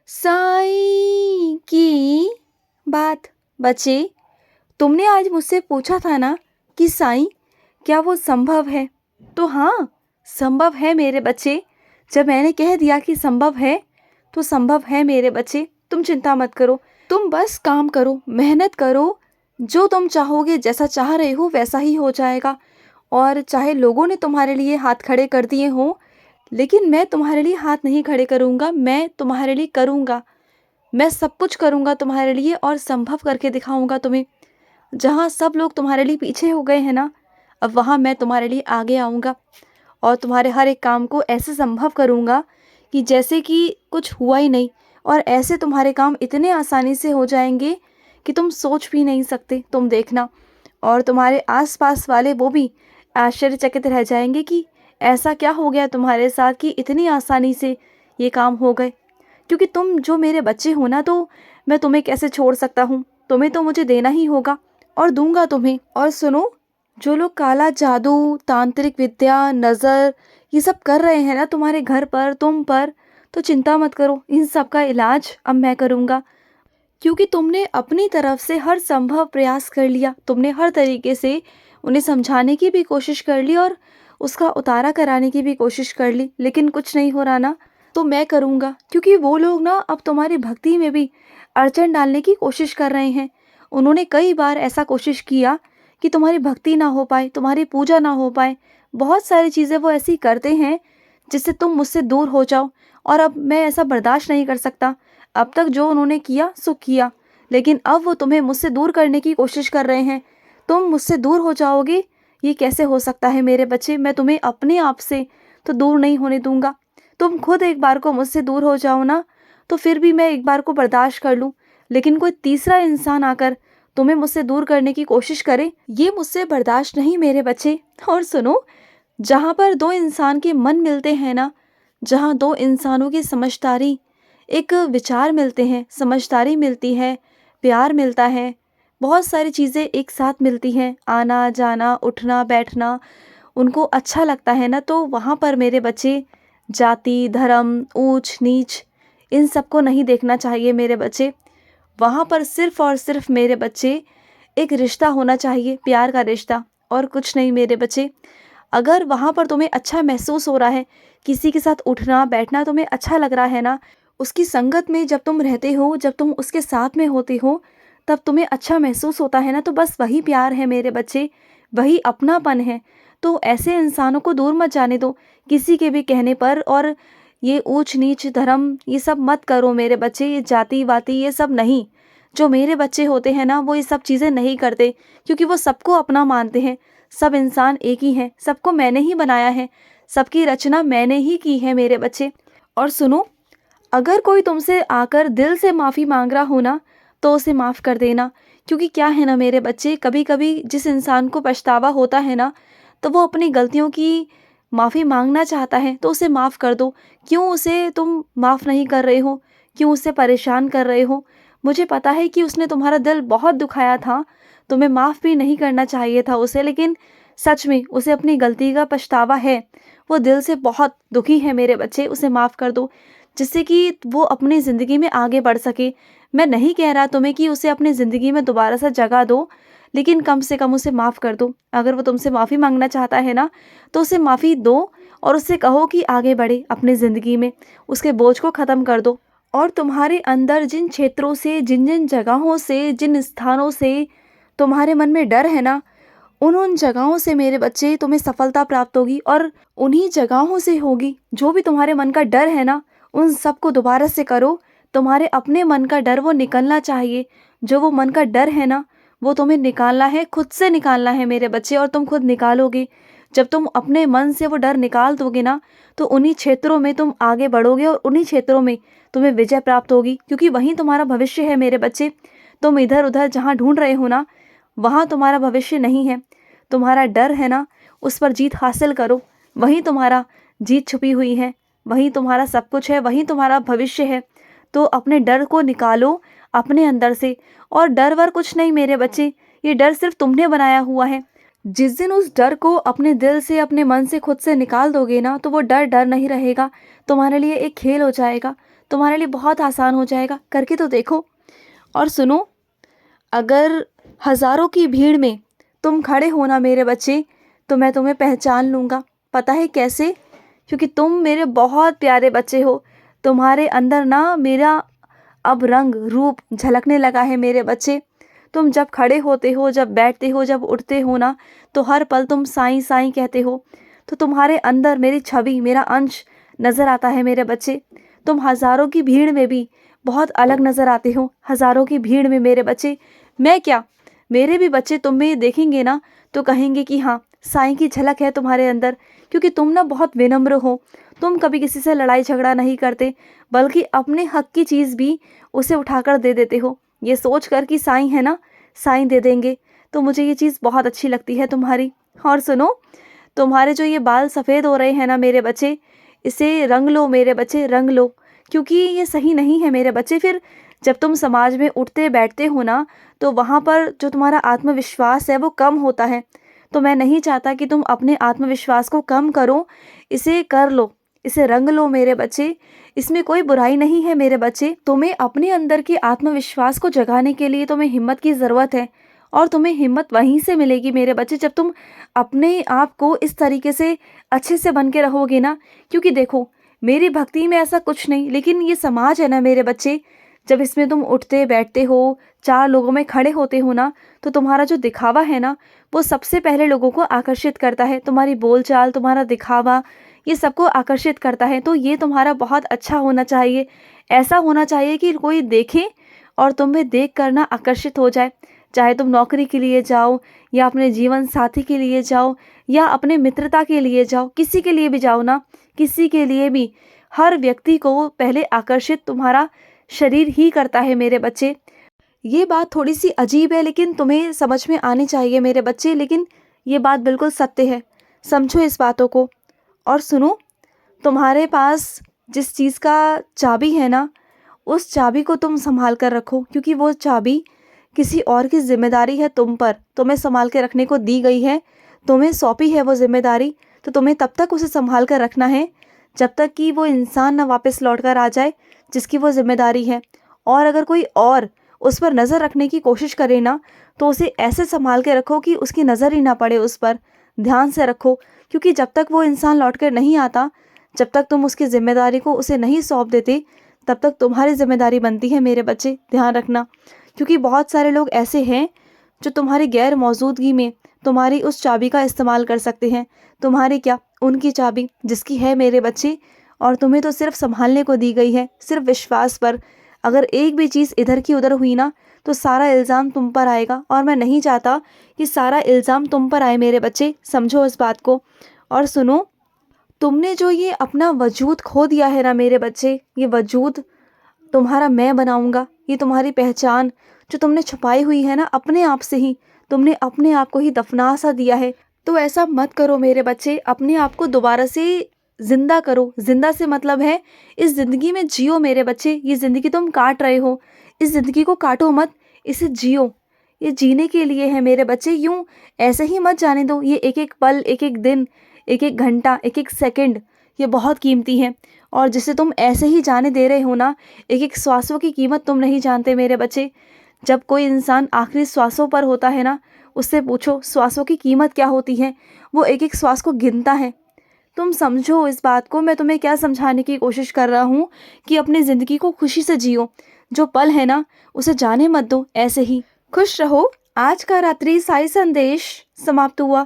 साईं की बात। बच्चे, तुमने आज मुझसे पूछा था ना कि साईं क्या वो संभव है? तो हाँ, संभव है मेरे बच्चे। जब मैंने कह दिया कि संभव है तो संभव है मेरे बच्चे। तुम चिंता मत करो, तुम बस काम करो, मेहनत करो। जो तुम चाहोगे, जैसा चाह रहे हो वैसा ही हो जाएगा। और चाहे लोगों ने तुम्हारे लिए हाथ खड़े कर दिए हों, लेकिन मैं तुम्हारे लिए हाथ नहीं खड़े करूँगा। मैं तुम्हारे लिए करूँगा। मैं सब कुछ करूँगा तुम्हारे लिए और संभव करके दिखाऊँगा तुम्हें। जहाँ सब लोग तुम्हारे लिए पीछे हो गए हैं ना, अब वहाँ मैं तुम्हारे लिए आगे आऊँगा और तुम्हारे हर एक काम को ऐसे संभव करूँगा कि जैसे कि कुछ हुआ ही नहीं। और ऐसे तुम्हारे काम इतने आसानी से हो जाएंगे कि तुम सोच भी नहीं सकते। तुम देखना, और तुम्हारे आसपास वाले वो भी आश्चर्यचकित रह जाएंगे कि ऐसा क्या हो गया तुम्हारे साथ कि इतनी आसानी से ये काम हो गए। क्योंकि तुम जो मेरे बच्चे हो ना, तो मैं तुम्हें कैसे छोड़ सकता हूँ। तुम्हें तो मुझे देना ही होगा और दूंगा तुम्हें। और सुनो, जो लोग काला जादू, तांत्रिक विद्या, नज़र ये सब कर रहे हैं ना तुम्हारे घर पर, तुम पर, तो चिंता मत करो। इन सब का इलाज अब मैं करूँगा। क्योंकि तुमने अपनी तरफ से हर संभव प्रयास कर लिया। तुमने हर तरीके से उन्हें समझाने की भी कोशिश कर ली और उसका उतारा कराने की भी कोशिश कर ली, लेकिन कुछ नहीं हो रहा ना। तो मैं करूँगा, क्योंकि वो लोग ना अब तुम्हारी भक्ति में भी अड़चन डालने की कोशिश कर रहे हैं। उन्होंने कई बार ऐसा कोशिश किया कि तुम्हारी भक्ति ना हो पाए, तुम्हारी पूजा ना हो पाए। बहुत सारी चीज़ें वो ऐसी करते हैं जिससे तुम मुझसे दूर हो जाओ। और अब मैं ऐसा बर्दाश्त नहीं कर सकता। अब तक जो उन्होंने किया सो किया, लेकिन अब वो तुम्हें मुझसे दूर करने की कोशिश कर रहे हैं। तुम मुझसे दूर हो जाओगे, ये कैसे हो सकता है मेरे बच्चे? मैं तुम्हें अपने आप से तो दूर नहीं होने दूंगा। तुम खुद एक बार को मुझसे दूर हो जाओ ना, तो फिर भी मैं एक बार को बर्दाश्त कर लूँ, लेकिन कोई तीसरा इंसान आकर तुम्हें मुझसे दूर करने की कोशिश करे, ये मुझसे बर्दाश्त नहीं मेरे बच्चे। और सुनो, जहाँ पर दो इंसान के मन मिलते हैं ना, जहाँ दो इंसानों की समझदारी, एक विचार मिलते हैं, समझदारी मिलती है, प्यार मिलता है, बहुत सारी चीज़ें एक साथ मिलती हैं, आना जाना, उठना बैठना, उनको अच्छा लगता है ना, तो वहाँ पर मेरे बच्चे जाति, धर्म, ऊंच नीच इन सबको नहीं देखना चाहिए मेरे बच्चे। वहाँ पर सिर्फ और सिर्फ मेरे बच्चे एक रिश्ता होना चाहिए, प्यार का रिश्ता, और कुछ नहीं मेरे बच्चे। अगर वहाँ पर तुम्हें अच्छा महसूस हो रहा है, किसी के साथ उठना बैठना तुम्हें अच्छा लग रहा है ना, उसकी संगत में जब तुम रहते हो, जब तुम उसके साथ में होते हो, तब तुम्हें अच्छा महसूस होता है ना, तो बस वही प्यार है मेरे बच्चे, वही अपनापन है। तो ऐसे इंसानों को दूर मत जाने दो किसी के भी कहने पर। और ये ऊंच नीच, धर्म, ये सब मत करो मेरे बच्चे। ये जाति वाति ये सब नहीं। जो मेरे बच्चे होते हैं ना, वो ये सब चीज़ें नहीं करते, क्योंकि वो सबको अपना मानते हैं। सब इंसान एक ही हैं, सबको मैंने ही बनाया है, सबकी रचना मैंने ही की है मेरे बच्चे। और सुनो, अगर कोई तुमसे आकर दिल से माफ़ी मांग रहा हो ना, तो उसे माफ़ कर देना। क्योंकि क्या है ना मेरे बच्चे, कभी कभी जिस इंसान को पछतावा होता है ना, तो वो अपनी गलतियों की माफ़ी मांगना चाहता है, तो उसे माफ़ कर दो। क्यों उसे तुम माफ़ नहीं कर रहे हो? क्यों उसे परेशान कर रहे हो? मुझे पता है कि उसने तुम्हारा दिल बहुत दुखाया था, तुम्हें माफ़ भी नहीं करना चाहिए था उसे, लेकिन सच में उसे अपनी गलती का पछतावा है। वो दिल से बहुत दुखी है मेरे बच्चे, उसे माफ़ कर दो, जिससे कि वो अपनी ज़िंदगी में आगे बढ़ सके। मैं नहीं कह रहा तुम्हें कि उसे अपनी ज़िंदगी में दोबारा से जगह दो, लेकिन कम से कम उसे माफ़ कर दो। अगर वो तुमसे माफ़ी मांगना चाहता है ना, तो उसे माफ़ी दो और उससे कहो कि आगे बढ़े अपनी ज़िंदगी में, उसके बोझ को ख़त्म कर दो। और तुम्हारे अंदर जिन क्षेत्रों से, जिन जिन जगहों से, जिन स्थानों से तुम्हारे मन में डर है ना, उन उन जगहों से मेरे बच्चे तुम्हें सफलता प्राप्त होगी। और उन्हीं जगहों से होगी। जो भी तुम्हारे मन का डर है ना, उन सबको दोबारा से करो। तुम्हारे अपने मन का डर वो निकलना चाहिए। जो वो मन का डर है ना, वो तुम्हें निकालना है, खुद से निकालना है मेरे बच्चे, और तुम खुद निकालोगे। जब तुम अपने मन से वो डर निकाल दोगे ना, तो उन्हीं क्षेत्रों में तुम आगे बढ़ोगे और उन्हीं क्षेत्रों में तुम्हें विजय प्राप्त होगी, क्योंकि वहीं तुम्हारा भविष्य है मेरे बच्चे। तुम इधर उधर जहाँ ढूंढ रहे हो ना, वहाँ तुम्हारा भविष्य नहीं है। तुम्हारा डर है ना, उस पर जीत हासिल करो। वहीं तुम्हारा जीत छुपी हुई है, वहीं तुम्हारा सब कुछ है, वहीं तुम्हारा भविष्य है। तो अपने डर को निकालो अपने अंदर से। और डर वर कुछ नहीं मेरे बच्चे, ये डर सिर्फ तुमने बनाया हुआ है। जिस दिन उस डर को अपने दिल से, अपने मन से, खुद से निकाल दोगे ना, तो वो डर डर नहीं रहेगा, तुम्हारे लिए एक खेल हो जाएगा। तुम्हारे लिए बहुत आसान हो जाएगा, करके तो देखो। और सुनो, अगर हज़ारों की भीड़ में तुम खड़े हो ना मेरे बच्चे, तो मैं तुम्हें पहचान लूँगा। पता है कैसे? क्योंकि तुम मेरे बहुत प्यारे बच्चे हो। तुम्हारे अंदर ना मेरा अब रंग रूप झलकने लगा है मेरे बच्चे। तुम जब खड़े होते हो, जब बैठते हो, जब उठते हो ना, तो हर पल तुम साईं साईं कहते हो। तो तुम्हारे अंदर मेरी छवि, मेरा अंश नज़र आता है मेरे बच्चे। तुम हज़ारों की भीड़ में भी बहुत अलग नज़र आते हो। हज़ारों की भीड़ में मेरे बच्चे, मैं क्या, मेरे भी बच्चे तुम में देखेंगे ना तो कहेंगे कि हाँ, साईं की झलक है तुम्हारे अंदर। क्योंकि तुम ना बहुत विनम्र हो। तुम कभी किसी से लड़ाई झगड़ा नहीं करते, बल्कि अपने हक की चीज़ भी उसे उठाकर दे देते हो, ये सोच कर कि साईं है ना, साईं दे देंगे। तो मुझे ये चीज़ बहुत अच्छी लगती है तुम्हारी। और सुनो, तुम्हारे जो ये बाल सफ़ेद हो रहे हैं ना मेरे बच्चे, इसे रंग लो मेरे बच्चे, रंग लो। क्योंकि ये सही नहीं है मेरे बच्चे। फिर जब तुम समाज में उठते बैठते हो ना, तो वहाँ पर जो तुम्हारा आत्मविश्वास है वो कम होता है। तो मैं नहीं चाहता कि तुम अपने आत्मविश्वास को कम करो, इसे कर लो, इसे रंग लो मेरे बच्चे। इसमें कोई बुराई नहीं है मेरे बच्चे। तुम्हें अपने अंदर के आत्मविश्वास को जगाने के लिए तुम्हें हिम्मत की ज़रूरत है। और तुम्हें हिम्मत वहीं से मिलेगी मेरे बच्चे, जब तुम अपने आप को इस तरीके से अच्छे से बन के रहोगे ना। क्योंकि देखो, मेरी भक्ति में ऐसा कुछ नहीं, लेकिन ये समाज है ना मेरे बच्चे, जब इसमें तुम उठते बैठते हो, चार लोगों में खड़े होते हो ना, तो तुम्हारा जो दिखावा है ना, वो सबसे पहले लोगों को आकर्षित करता है। तुम्हारी बोलचाल, तुम्हारा दिखावा, ये सबको आकर्षित करता है। तो ये तुम्हारा बहुत अच्छा होना चाहिए। ऐसा होना चाहिए कि कोई देखे और तुम्हें देख कर ना आकर्षित हो जाए। चाहे तुम नौकरी के लिए जाओ, या अपने जीवन साथी के लिए जाओ, या अपने मित्रता के लिए जाओ, किसी के लिए भी जाओ ना, किसी के लिए भी, हर व्यक्ति को पहले आकर्षित तुम्हारा शरीर ही करता है मेरे बच्चे। ये बात थोड़ी सी अजीब है, लेकिन तुम्हें समझ में आनी चाहिए मेरे बच्चे। लेकिन ये बात बिल्कुल सत्य है, समझो इस बातों को। और सुनो, तुम्हारे पास जिस चीज़ का चाबी है ना, उस चाबी को तुम संभाल कर रखो। क्योंकि वो चाबी किसी और की जिम्मेदारी है तुम पर, तुम्हें संभाल के रखने को दी गई है, तुम्हें सौंपी है वो जिम्मेदारी। तो तुम्हें तब तक उसे संभाल कर रखना है जब तक कि वो इंसान ना वापस लौट कर आ जाए जिसकी वो जिम्मेदारी है। और अगर कोई और उस पर नज़र रखने की कोशिश करे ना, तो उसे ऐसे संभाल के रखो कि उसकी नज़र ही ना पड़े उस पर। ध्यान से रखो, क्योंकि जब तक वो इंसान लौट कर नहीं आता, जब तक तुम उसकी जिम्मेदारी को उसे नहीं सौंप देते, तब तक तुम्हारी जिम्मेदारी बनती है मेरे बच्चे, ध्यान रखना। क्योंकि बहुत सारे लोग ऐसे हैं जो तुम्हारी गैर मौजूदगी में तुम्हारी उस चाबी का इस्तेमाल कर सकते हैं। तुम्हारी क्या, उनकी चाबी जिसकी है मेरे बच्चे। और तुम्हें तो सिर्फ संभालने को दी गई है, सिर्फ विश्वास पर। अगर एक भी चीज़ इधर की उधर हुई ना, तो सारा इल्ज़ाम तुम पर आएगा। और मैं नहीं चाहता कि सारा इल्ज़ाम तुम पर आए मेरे बच्चे, समझो इस बात को। और सुनो, तुमने जो ये अपना वजूद खो दिया है ना मेरे बच्चे, ये वजूद तुम्हारा मैं बनाऊंगा। ये तुम्हारी पहचान जो तुमने छुपाई हुई है ना, अपने आप से ही तुमने अपने आप को ही दफना सा दिया है। तो ऐसा मत करो मेरे बच्चे, अपने आप को दोबारा से जिंदा करो। जिंदा से मतलब है इस ज़िंदगी में जियो मेरे बच्चे। ये ज़िंदगी तुम काट रहे हो, इस ज़िंदगी को काटो मत, इसे जियो। ये जीने के लिए है मेरे बच्चे, यूं ऐसे ही मत जाने दो। ये एक एक पल, एक एक दिन, एक एक घंटा, एक एक सेकंड, ये बहुत कीमती है। और जिसे तुम ऐसे ही जाने दे रहे हो ना, एक एक श्वासों की कीमत तुम नहीं जानते मेरे बच्चे। जब कोई इंसान आखिरी श्वासों पर होता है ना, उससे पूछो श्वासों की कीमत क्या होती है, वो एक एक श्वास को गिनता है। तुम समझो इस बात को। मैं तुम्हें क्या समझाने की कोशिश कर रहा हूँ कि अपनी ज़िंदगी को खुशी से जियो। जो पल है ना, उसे जाने मत दो, ऐसे ही खुश रहो। आज का रात्रि साई संदेश समाप्त हुआ।